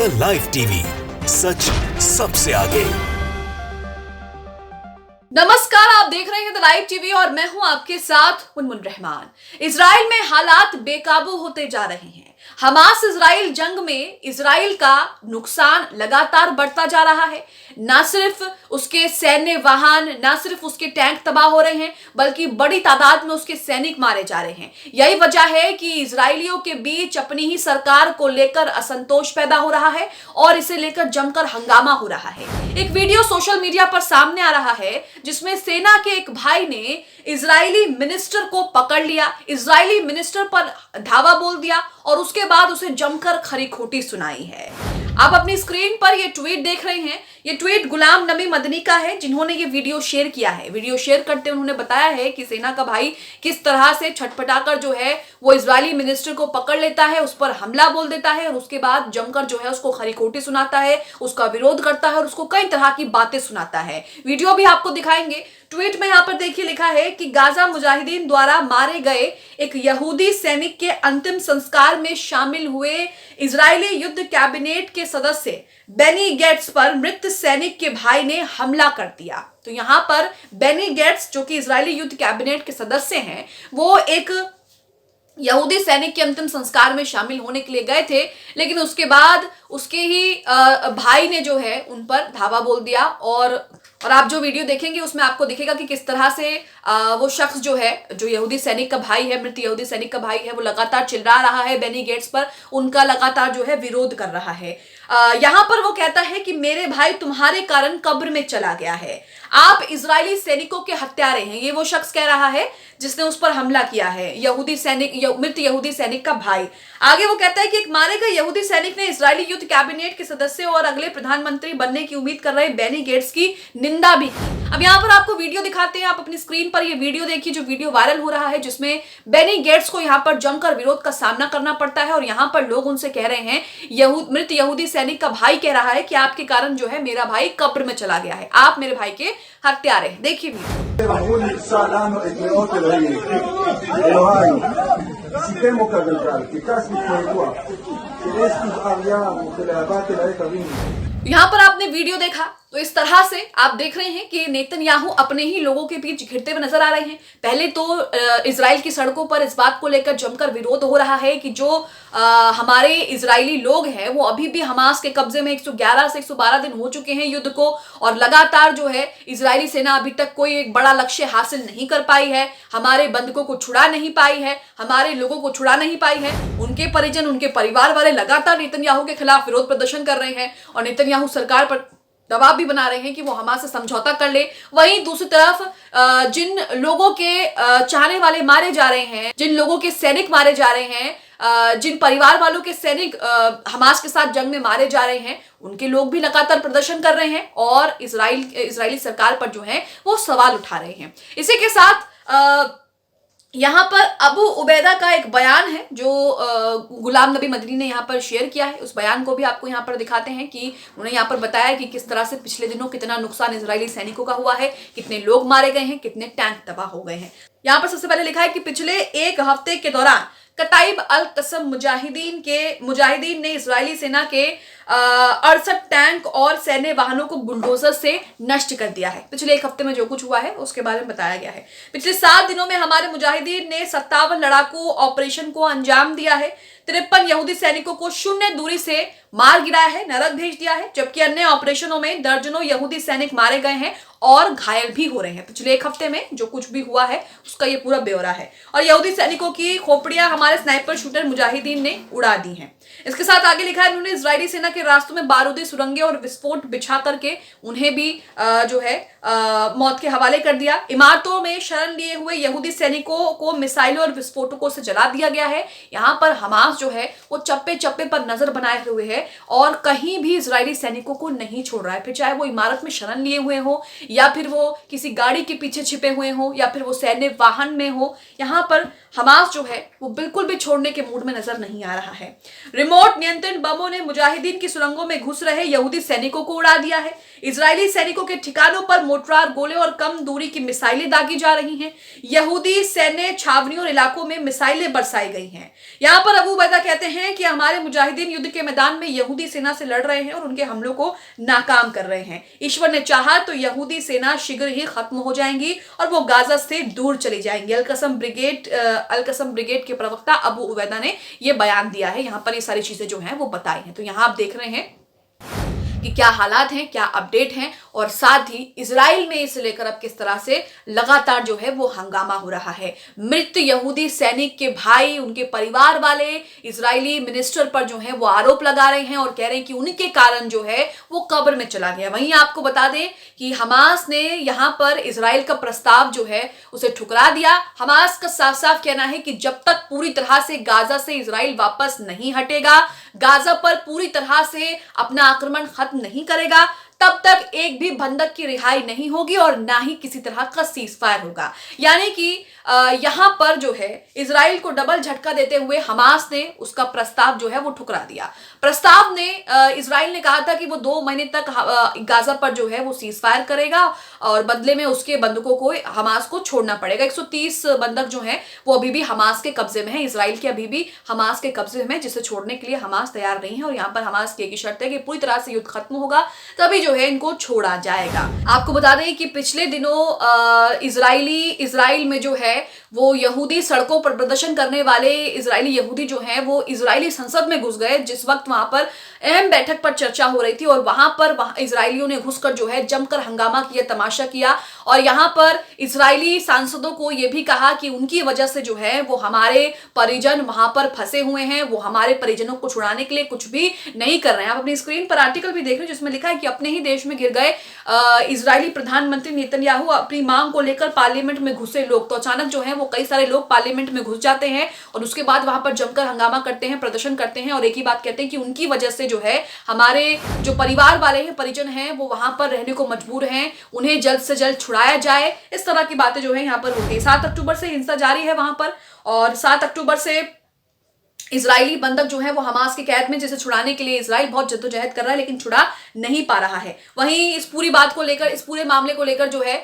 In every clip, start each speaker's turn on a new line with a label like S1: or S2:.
S1: The live TV, सच सबसे आगे।
S2: नमस्कार, आप देख रहे हैं द लाइव टीवी और मैं हूं आपके साथ मुनमुन रहमान। इजराइल में हालात बेकाबू होते जा रहे हैं। हमास इजराइल जंग में इजराइल का नुकसान लगातार बढ़ता जा रहा है। ना सिर्फ उसके सैन्य वाहन, ना सिर्फ उसके टैंक तबाह हो रहे हैं, बल्कि बड़ी तादाद में उसके सैनिक मारे जा रहे हैं। यही वजह है कि इजरायलियों के बीच अपनी ही सरकार को लेकर असंतोष पैदा हो रहा है और इसे लेकर जमकर हंगामा हो रहा है। एक वीडियो सोशल मीडिया पर सामने आ रहा है जिसमें सेना के एक भाई ने इजरायली मिनिस्टर को पकड़ लिया, इजरायली मिनिस्टर पर धावा बोल दिया और उसके बाद उसे जमकर खरी खोटी सुनाई है। आप अपनी स्क्रीन पर ये ट्वीट देख रहे हैं। ये ट्वीट गुलाम नबी मदनी का है, जिन्होंने ये वीडियो शेयर किया है। वीडियो शेयर करते उन्होंने बताया है कि सेना का भाई किस तरह से छटपटाकर जो है वो इजरायली मिनिस्टर को पकड़ लेता है, उस पर हमला बोल देता है और उसके बाद जमकर जो है उसको खरी खोटी सुनाता है, उसका विरोध करता है और उसको कई तरह की बातें सुनाता है। वीडियो भी आपको दिखाएंगे। ट्वीट में यहां पर देखिए लिखा है कि गाजा मुजाहिदीन द्वारा मारे गए एक यहूदी सैनिक के अंतिम संस्कार में शामिल हुए इजरायली युद्ध कैबिनेट के सदस्य बेनी गेट्स पर मृत सैनिक के भाई ने हमला कर दिया। तो यहां पर बेनी गेट्स, जो कि इजरायली युद्ध कैबिनेट के सदस्य हैं, वो एक यहूदी सैनिक के अंतिम संस्कार में शामिल होने के लिए गए थे, लेकिन उसके बाद उसके ही भाई ने जो है उन पर धावा बोल दिया। और आप जो वीडियो देखेंगे उसमें आपको दिखेगा कि किस तरह से वो शख्स जो है, जो यहूदी सैनिक का भाई है, मृत यहूदी सैनिक का भाई है, वो लगातार चिल्ला रहा है बेनी गेट्स पर, उनका लगातार जो है विरोध कर रहा है। यहां पर वो कहता है कि मेरे भाई तुम्हारे कारण कब्र में चला गया है, आप इजरायली सैनिकों के हत्यारे हैं। ये वो शख्स कह रहा है जिसने उस पर हमला किया है, यहूदी सैनिक, मृत यहूदी सैनिक का भाई। आगे वो कहता है कि एक मारे गए यहूदी सैनिक ने इजरायली युद्ध कैबिनेट के सदस्य और अगले प्रधानमंत्री बनने की उम्मीद कर रहे बेनी गेट्स की निंदा भी की। अब यहाँ पर आपको वीडियो दिखाते हैं, आप अपनी स्क्रीन पर ये वीडियो देखिए, जो वीडियो वायरल हो रहा है, जिसमें बेनी गेट्स को यहाँ पर जमकर विरोध का सामना करना पड़ता है और यहाँ पर लोग उनसे कह रहे हैं, मृत यहूदी सैनिक का भाई कह रहा है कि आपके कारण जो है मेरा भाई कब्र में चला गया है, आप मेरे भाई के हत्यारे हैं। देखिए यहाँ पर आपने वीडियो देखा तो इस तरह से आप देख रहे हैं कि नेतन्याहू अपने ही लोगों के बीच घिरते हुए नजर आ रहे हैं। पहले तो इजराइल की सड़कों पर इस बात को लेकर जमकर विरोध हो रहा है कि जो हमारे इजरायली लोग हैं वो अभी भी हमास के कब्जे में 111 से 112 दिन हो चुके हैं युद्ध को, और लगातार जो है इजरायली सेना अभी तक कोई एक बड़ा लक्ष्य हासिल नहीं कर पाई है, हमारे बंधकों को छुड़ा नहीं पाई है, हमारे लोगों को छुड़ा नहीं पाई है। उनके परिजन, उनके परिवार वाले लगातार नेतन्याहू के खिलाफ विरोध प्रदर्शन कर रहे हैं और नेतन्याहू सरकार पर दबाव भी बना रहे हैं कि वो हमास से समझौता कर ले। वहीं दूसरी तरफ जिन लोगों के चाहने वाले मारे जा रहे हैं, जिन लोगों के सैनिक मारे जा रहे हैं, जिन परिवार वालों के सैनिक हमास के साथ जंग में मारे जा रहे हैं, उनके लोग भी लगातार प्रदर्शन कर रहे हैं और इजरायली सरकार पर जो है वो सवाल उठा रहे हैं। इसी के साथ यहाँ पर अबू उबैदा का एक बयान है जो गुलाम नबी मदनी ने यहाँ पर शेयर किया है। उस बयान को भी आपको यहाँ पर दिखाते हैं कि उन्होंने यहाँ पर बताया कि किस तरह से पिछले दिनों कितना नुकसान इजरायली सैनिकों का हुआ है, कितने लोग मारे गए हैं, कितने टैंक तबाह हो गए हैं। यहाँ पर सबसे पहले लिखा है कि पिछले एक हफ्ते के दौरान कताइब अल कसम मुजाहिदीन ने इजरायली सेना के 68 टैंक और सैन्य वाहनों को बुलडोजर से नष्ट कर दिया है। पिछले एक हफ्ते में जो कुछ हुआ है उसके बारे में बताया गया है। पिछले 7 दिनों में हमारे मुजाहिदीन ने 57 लड़ाकू ऑपरेशन को अंजाम दिया है, 53 यहूदी सैनिकों को शून्य दूरी से मार गिराया है, नरक भेज दिया है, जबकि अन्य ऑपरेशनों में दर्जनों यहूदी सैनिक मारे गए हैं और घायल भी हो रहे हैं। पिछले एक हफ्ते में जो कुछ भी हुआ है उसका ये पूरा ब्यौरा है। और यहूदी सैनिकों की खोपड़ियां हमारे स्नाइपर शूटर मुजाहिदीन ने उड़ा दी हैं। इसके साथ आगे लिखा है, उन्होंने इजरायली सेना के रास्तों में बारूदी सुरंगें और विस्फोट बिछा करके उन्हें भी जो है मौत के हवाले कर दिया। इमारतों में शरण लिए हुए यहूदी सैनिकों को मिसाइलों और विस्फोटकों से जला दिया गया है। यहाँ पर हमास जो है वो चप्पे चप्पे पर नजर बनाए हुए है और कहीं भी इजरायली सैनिकों को नहीं छोड़ रहा है, फिर चाहे वो इमारत में शरण लिए हुए हो या फिर वो किसी गाड़ी के पीछे छिपे हुए हो या फिर वो सैन्य वाहन में हो। यहाँ पर हमास जो है वो बिल्कुल भी छोड़ने के मूड में नजर नहीं आ रहा है। रिमोट नियंत्रण बमों ने मुजाहिदीन की सुरंगों में घुस रहे यहूदी सैनिकों को उड़ा दिया है। इजरायली सैनिकों के ठिकानों पर मोर्टार गोले और कम दूरी की मिसाइलें दागी जा रही हैं। यहूदी सैन्य छावनियों और इलाकों में मिसाइलें बरसाई गई हैं। यहाँ पर अबू उबैदा कहते हैं कि हमारे मुजाहिदीन युद्ध के मैदान में यहूदी सेना से लड़ रहे हैं और उनके हमलों को नाकाम कर रहे हैं। ईश्वर ने चाहा तो यहूदी सेना शीघ्र ही खत्म हो जाएंगी और वो गाजा से दूर चली जाएंगी। अल-कसम ब्रिगेड के प्रवक्ता अबू उबैदा ने ये बयान दिया है। यहाँ पर ये सारी चीजें जो हैं वो बताई हैं। तो यहाँ आप देख रहे हैं कि क्या हालात हैं, क्या अपडेट हैं, और साथ ही इजराइल में इसे लेकर अब किस तरह से लगातार जो है वो हंगामा हो रहा है। मृत यहूदी सैनिक के भाई, उनके परिवार वाले इजरायली मिनिस्टर पर जो है वो आरोप लगा रहे हैं और कह रहे हैं कि उनके कारण जो है वो कब्र में चला गया। वहीं आपको बता दें कि हमास ने यहाँ पर इजराइल का प्रस्ताव जो है उसे ठुकरा दिया। हमास का साफ साफ कहना है कि जब तक पूरी तरह से गाजा से इजराइल वापस नहीं हटेगा, गाजा पर पूरी तरह से अपना आक्रमण खत्म नहीं करेगा, तब तक एक भी बंधक की रिहाई नहीं होगी और ना ही किसी तरह का सीज फायर होगा। यानी कि यहां पर जो है इजराइल को डबल झटका देते हुए हमास ने उसका प्रस्ताव जो है वो ठुकरा दिया। प्रस्ताव ने इजराइल ने कहा था कि वो 2 महीने तक गाजा पर जो है वो सीज फायर करेगा और बदले में उसके बंधकों को हमास को छोड़ना पड़ेगा। 130 बंधक जो हैं वो अभी भी हमास के कब्जे में है। इजराइल के अभी भी हमास के कब्जे में, जिसे छोड़ने के लिए हमास तैयार नहीं है। और यहाँ पर हमास की एक शर्त है कि पूरी तरह से युद्ध खत्म होगा तभी जो है इनको छोड़ा जाएगा। आपको बता दें कि पिछले दिनों इजराइल में जो है वो यहूदी सड़कों पर प्रदर्शन करने वाले इजरायली यहूदी जो हैं वो इजरायली संसद में घुस गए, जिस वक्त वहां पर अहम बैठक पर चर्चा हो रही थी और वहां इजरायलियों ने घुसकर जो है जमकर हंगामा किया, तमाशा किया। और यहाँ पर इजरायली सांसदों को यह भी कहा कि उनकी वजह से जो है वो हमारे परिजन वहां पर फंसे हुए हैं, वो हमारे परिजनों को छुड़ाने के लिए कुछ भी नहीं कर रहे हैं। आप अपनी स्क्रीन पर आर्टिकल भी देख रहे हैं जिसमें लिखा है कि अपने ही देश में गिर गए इजरायली प्रधानमंत्री नेतन्याहू अपनी मांग को लेकर पार्लियामेंट में घुसे लोग। तो अचानक जो है वो कई सारे लोग पार्लियामेंट में घुस जाते हैं और उसके बाद वहां पर जमकर हंगामा करते हैं, प्रदर्शन करते हैं और एक ही बात कहते हैं कि उनकी वजह से जो है हमारे जो परिवार वाले हैं, परिजन हैं, वो वहां पर रहने को मजबूर हैं, उन्हें जल्द से जल्द छुड़ाया जाए। इस तरह की बातें जो है यहाँ पर होती है। 7 अक्टूबर से हिंसा जारी है वहां पर और 7 अक्टूबर से इजरायली बंधक जो है वो हमास की कैद में, जिसे छुड़ाने के लिए इजराइल बहुत जद्दोजहद कर रहा है लेकिन छुड़ा नहीं पा रहा है। वहीं इस पूरी बात को लेकर, इस पूरे मामले को लेकर जो है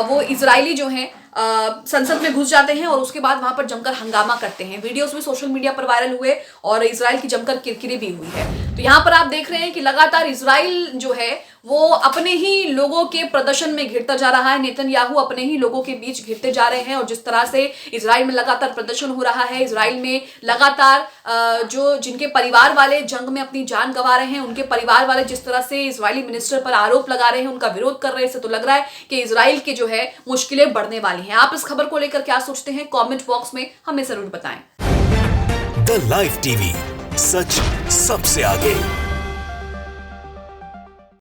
S2: वो इजरायली जो है संसद में घुस जाते हैं और उसके बाद वहां पर जमकर हंगामा करते हैं। वीडियोस भी सोशल मीडिया पर वायरल हुए और इजराइल की जमकर किरकिरी भी हुई है। तो यहाँ पर आप देख रहे हैं कि लगातार इजराइल जो है वो अपने ही लोगों के प्रदर्शन में घिरता जा रहा है। नेतन्याहू अपने ही लोगों के बीच घिरते जा रहे हैं और जिस तरह से इजराइल में लगातार प्रदर्शन हो रहा है, इजराइल में लगातार जो जिनके परिवार वाले जंग में अपनी जान गंवा रहे हैं, उनके परिवार वाले जिस तरह से इजरायली मिनिस्टर पर आरोप लगा रहे हैं, उनका विरोध कर रहे हैं, इससे तो लग रहा है कि इजराइल के जो है मुश्किलें बढ़ने वाली हैं। आप इस खबर को लेकर क्या सोचते हैं? कमेंट बॉक्स में हमें जरूर बताएं।
S1: द लाइव टीवी, सच सबसे आगे।